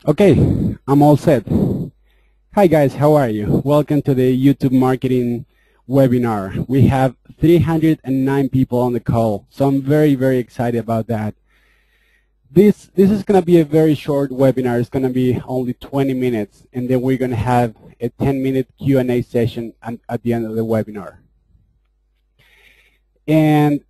Okay, I'm all set. Hi guys, how are you? Welcome to the YouTube marketing webinar. We have 309 people on the call, so I'm very excited about that. This is going to be a very short webinar. It's going to be only 20 minutes, and then we're going to have a 10-minute Q&A session at the end of the webinar. And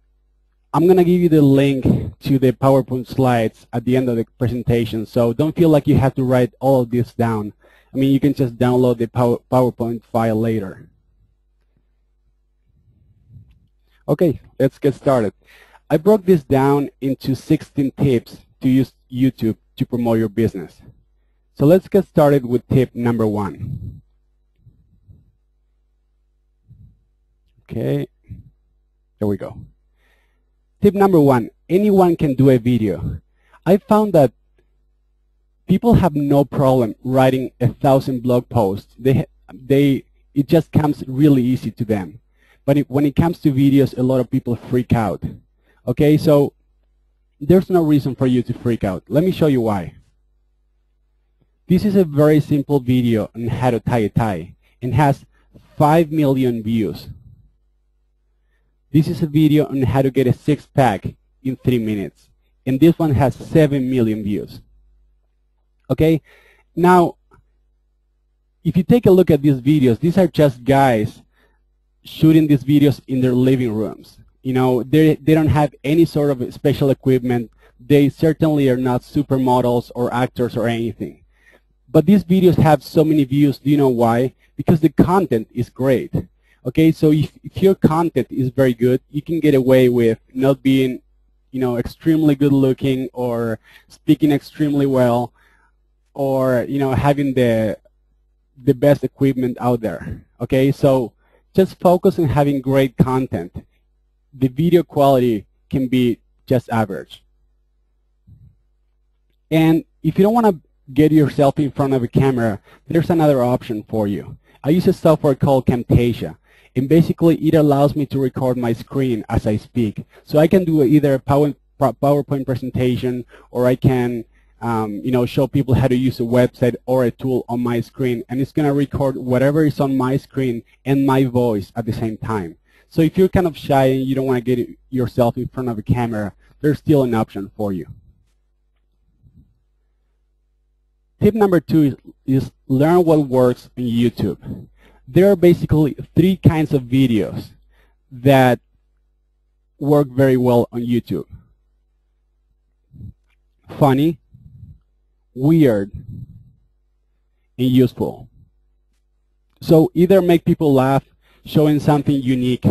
I'm going to give you the link to the PowerPoint slides at the end of the presentation, so don't feel like you have to write all of this down. I mean, you can just download the PowerPoint file later. Okay, let's get started. I broke this down into 16 tips to use YouTube to promote your business. So let's get started with tip number 1. Okay, there we go. Tip number 1, anyone can do a video. I found that people have no problem writing 1,000 blog posts. It just comes really easy to them. But when it comes to videos, a lot of people freak out. Okay, so there's no reason for you to freak out. Let me show you why. This is a very simple video on how to tie a tie. It has 5 million views. This is a video on how to get a six-pack in 3 minutes. And this one has 7 million views. Okay, now if you take a look at these videos, these are just guys shooting these videos in their living rooms. You know, they don't have any sort of special equipment. They certainly are not supermodels or actors or anything. But these videos have so many views. Do you know why? Because the content is great. Okay, so if your content is very good, you can get away with not being, you know, extremely good looking or speaking extremely well, or, you know, having the best equipment out there. Okay, so just focus on having great content. The video quality can be just average. And if you don't want to get yourself in front of a camera, there's another option for you. I use a software called Camtasia. And basically, it allows me to record my screen as I speak. So I can do either a PowerPoint presentation, or I can you know, show people how to use a website or a tool on my screen, and it's going to record whatever is on my screen and my voice at the same time. So if you're kind of shy and you don't want to get yourself in front of a camera, there's still an option for you. Tip number 2 is learn what works on YouTube. There are basically 3 kinds of videos that work very well on YouTube: funny, weird, and useful. So either make people laugh, showing something unique,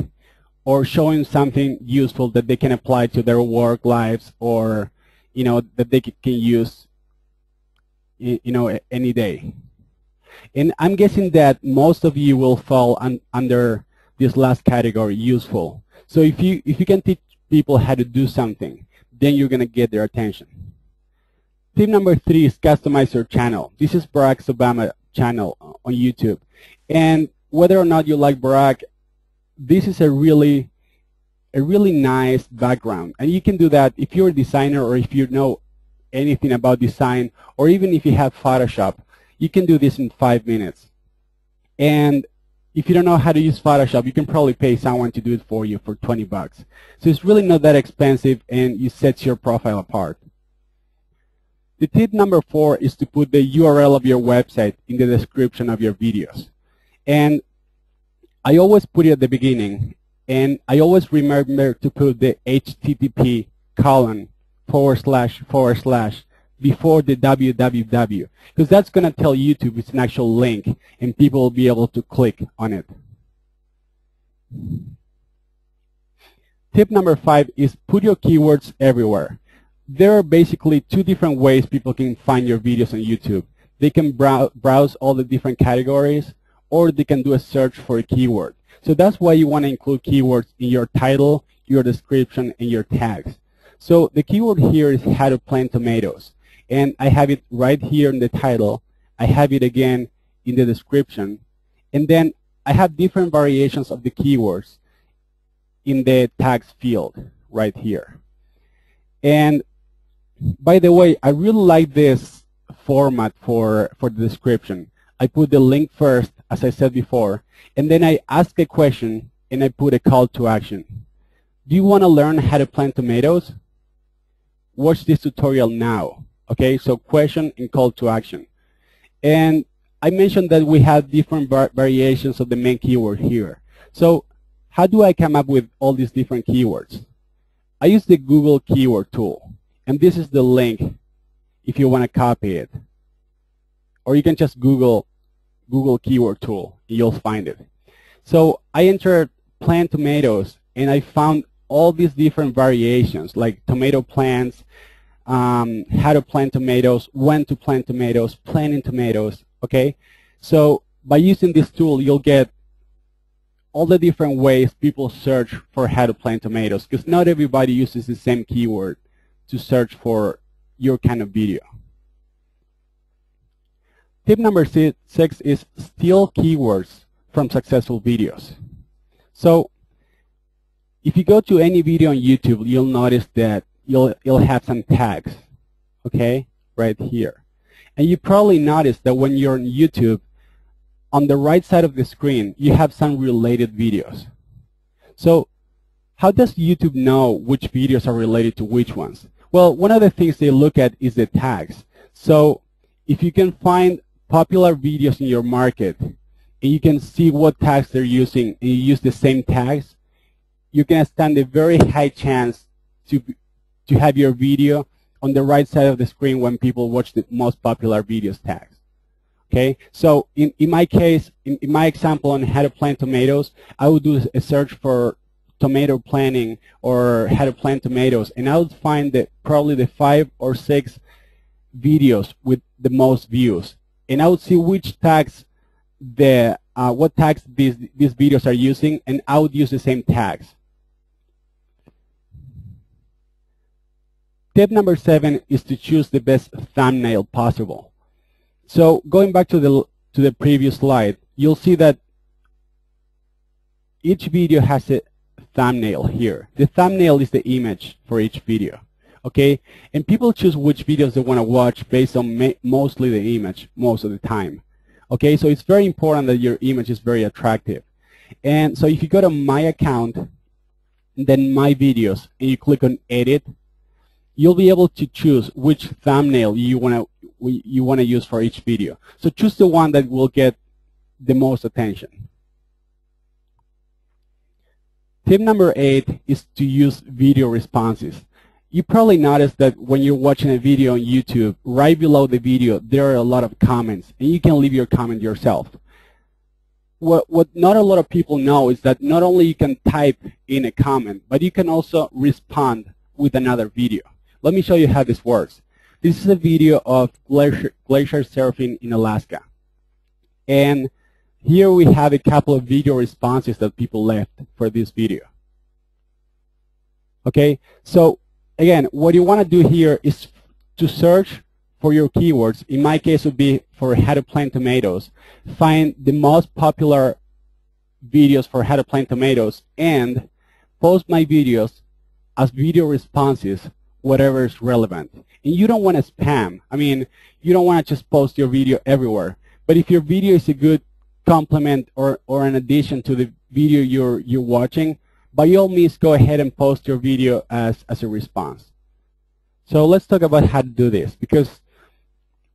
or showing something useful that they can apply to their work lives, or, you know, that they can use, you know, any day. And I'm guessing that most of you will fall under this last category, useful. So if you can teach people how to do something, then you're going to get their attention. Tip number 3 is customize your channel. This is Barack Obama channel on YouTube. And whether or not you like Barack, this is a really nice background. And you can do that if you're a designer, or if you know anything about design, or even if you have Photoshop. You can do this in 5 minutes. And if you don't know how to use Photoshop, you can probably pay someone to do it for you for 20 bucks. So it's really not that expensive, and it sets your profile apart. The tip number 4 is to put the URL of your website in the description of your videos. And I always put it at the beginning, and I always remember to put the http:// before the www, because that's going to tell YouTube it's an actual link, and people will be able to click on it. Tip number 5 is put your keywords everywhere. There are basically 2 different ways people can find your videos on YouTube. They can browse all the different categories, or they can do a search for a keyword. So that's why you want to include keywords in your title, your description, and your tags. So the keyword here is how to plant tomatoes. And I have it right here in the title. I have it again in the description. And then I have different variations of the keywords in the tags field right here. And by the way, I really like this format for the description. I put the link first, as I said before, and then I ask a question and I put a call to action. Do you want to learn how to plant tomatoes? Watch this tutorial now. Okay, so question and call to action. And I mentioned that we have different variations of the main keyword here. So how do I come up with all these different keywords? I use the Google keyword tool, and this is the link if you want to copy it. Or you can just Google keyword tool, and you'll find it. So I entered plant tomatoes, and I found all these different variations, like tomato plants, how to plant tomatoes, when to plant tomatoes, planting tomatoes, okay? So by using this tool, you'll get all the different ways people search for how to plant tomatoes, because not everybody uses the same keyword to search for your kind of video. Tip number 6 is steal keywords from successful videos. So if you go to any video on YouTube, you'll notice that you'll have some tags, okay, right here. And you probably noticed that when you're on YouTube, on the right side of the screen, you have some related videos. So how does YouTube know which videos are related to which ones? Well, one of the things they look at is the tags. So if you can find popular videos in your market, and you can see what tags they're using, and you use the same tags, you can stand a very high chance to have your video on the right side of the screen when people watch the most popular videos tags. Okay, so in my case, in my example on how to plant tomatoes, I would do a search for tomato planting or how to plant tomatoes, and I would find that probably the 5 or 6 videos with the most views, and I would see which tags what tags these videos are using, and I would use the same tags. Tip number 7 is to choose the best thumbnail possible. So going back to the previous slide, you'll see that each video has a thumbnail here. The thumbnail is the image for each video, okay? And people choose which videos they want to watch based on mostly the image most of the time, okay? So it's very important that your image is very attractive. And so if you go to my account, and then my videos, and you click on edit, you'll be able to choose which thumbnail you want to use for each video. So choose the one that will get the most attention. Tip number 8 is to use video responses. You probably noticed that when you're watching a video on YouTube, right below the video, there are a lot of comments, and you can leave your comment yourself. What not a lot of people know is that not only you can type in a comment, but you can also respond with another video. Let me show you how this works. This is a video of glacier surfing in Alaska. And here we have a couple of video responses that people left for this video. Okay, so again, what you want to do here is to search for your keywords. In my case, it would be for how to plant tomatoes. Find the most popular videos for how to plant tomatoes and post my videos as video responses, whatever is relevant. And you don't want to spam. I mean, you don't want to just post your video everywhere. But if your video is a good complement or an addition to the video you're watching, by all means go ahead and post your video as a response. So let's talk about how to do this, because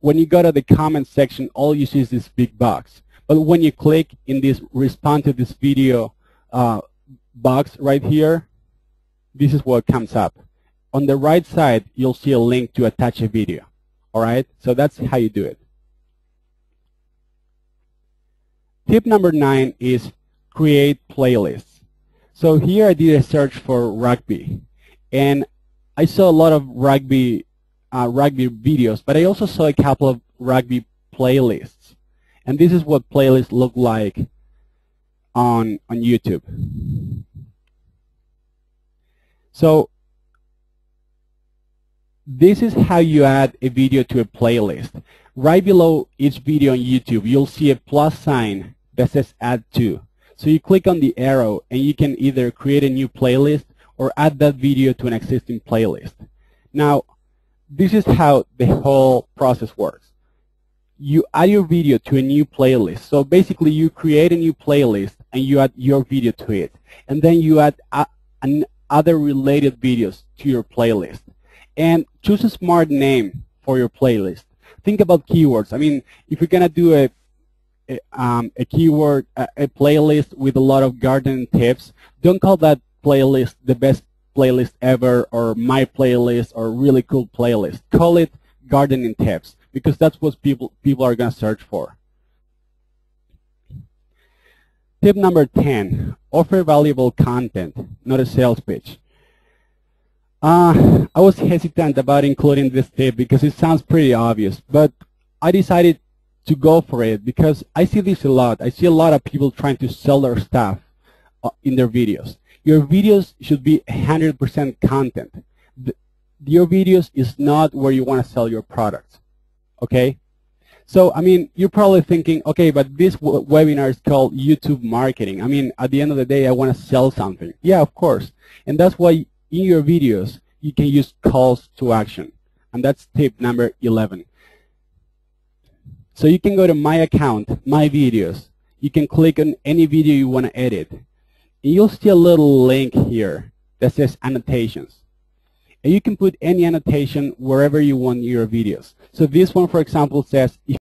when you go to the comment section, all you see is this big box. But when you click in this respond to this video box right here, this is what comes up. On the right side, you'll see a link to attach a video. All right? So that's how you do it. Tip number 9 is create playlists. So here I did a search for rugby, and I saw a lot of rugby videos, but I also saw a couple of rugby playlists. And this is what playlists look like on YouTube. So this is how you add a video to a playlist. Right below each video on YouTube, you'll see a plus sign that says add to. So you click on the arrow and you can either create a new playlist or add that video to an existing playlist. Now, this is how the whole process works. You add your video to a new playlist. So basically you create a new playlist and you add your video to it. And then you add other related videos to your playlist. And choose a smart name for your playlist. Think about keywords. I mean, if you're gonna do a playlist with a lot of gardening tips, don't call that playlist the best playlist ever, or my playlist, or really cool playlist. Call it gardening tips, because that's what people are going to search for. Tip number 10, offer valuable content, not a sales pitch. I was hesitant about including this tip because it sounds pretty obvious, but I decided to go for it because I see this a lot. I see a lot of people trying to sell their stuff in their videos. Your videos should be 100% content. Your videos is not where you want to sell your products. Okay? So, I mean, you're probably thinking, okay, but this webinar is called YouTube marketing. I mean, at the end of the day, I want to sell something. Yeah, of course. And that's why in your videos, you can use calls to action. And that's tip number 11. So you can go to my account, my videos. You can click on any video you want to edit. And you'll see a little link here that says annotations. And you can put any annotation wherever you want in your videos. So this one, for example, says, if